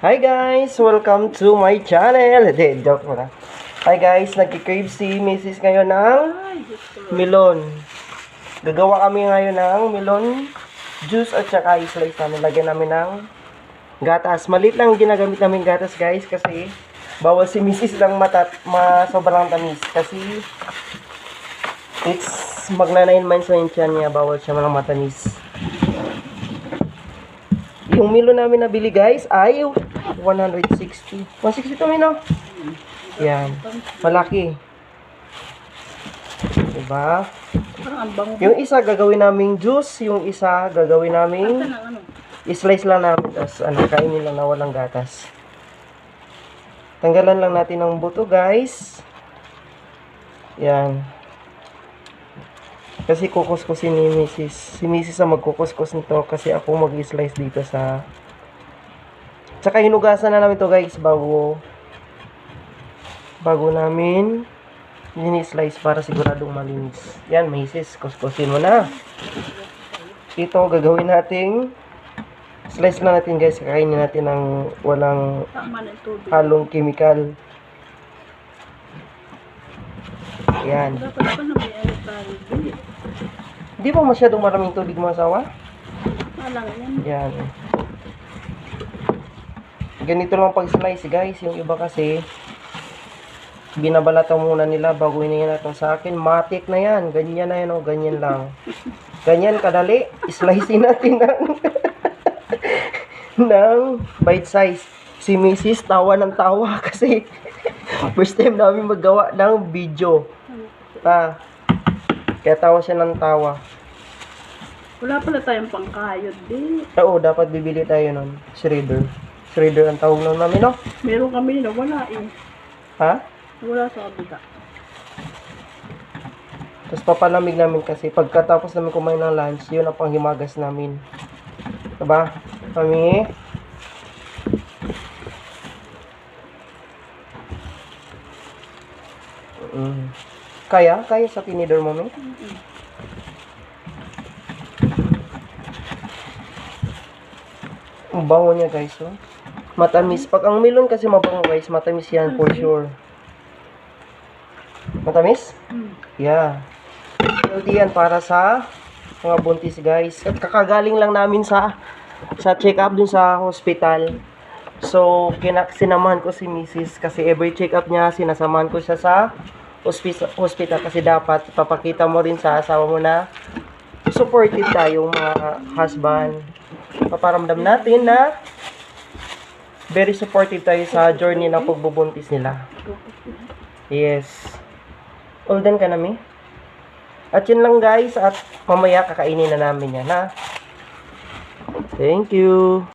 Hi guys! Welcome to my channel! Hindi, joke mo na. Hi guys! Nagki-crave si Mrs. ngayon ng melon. Gagawa kami ngayon ng melon juice at saka i-slice namin. Lagyan namin ng gatas. Maliit lang ginagamit namin gatas guys kasi bawal si Mrs. lang sobrang tamis. Kasi it's magna 9 months na yung tiyan niya. Bawal siya malang matamis. Yung melon namin nabili guys ay 160. 160 to no? Yan. Malaki. Diba? Yung isa gagawin naming juice, yung isa gagawin naming i-slice lang namin. Tapos kainin lang na walang gatas. Tanggalan lang natin ng buto guys. Yan. Kasi kukuskusin ni Mrs. Si Mrs. ang magkukuskus nito kasi ako mag-slice dito sa... Tsaka hinugasan na namin to guys bago namin ini-slice para siguradong malinis. Yan, Mrs. Kuskusin mo na. Ito gagawin nating slice lang natin guys. Kakainin natin ng walang halong chemical. Yan. Hindi ba masyadong maraming tubig mga asawa? Yan. Ganito lang pag-slice guys. Yung iba kasi binabalatan muna nila bago hiningin natin sa akin. Matik na yan. Ganyan na yan o. Ganyan lang. Ganyan kadali. Slicein natin ng bite size. Si Mrs. tawa ng tawa kasi first time namin maggawa ng video. Kaya tawa siya ng tawa. Wala pala tayong pangkayod din. Oo, dapat bibili tayo nun. Shredder. Shredder ang tawag nun namin, no? Meron kami na wala eh. Ha? Wala sa kabila. Tapos papalamig namin kasi pagkatapos namin kumain ng lunch, yun ang panghimagas namin. Diba? Kami. Kaya sa tinidor mo, me? Ang bango niya, guys, oh. Matamis. Pag ang melon kasi mabango, guys, matamis yan for sure. Matamis? Yeah. Healthy yan para sa mga buntis, guys. At kakagaling lang namin sa check-up dun sa hospital. So, sinamahan ko si Mrs. kasi every check-up niya, sinasamahan ko siya sa hospital kasi dapat papakita mo rin sa asawa mo na supportive tayong mga husband. Paparamdam natin na very supportive tayo sa journey ng pagbubuntis nila. Yes. All done ka na, mi? At yun lang guys, at mamaya kakainin na namin yan, ha? Thank you.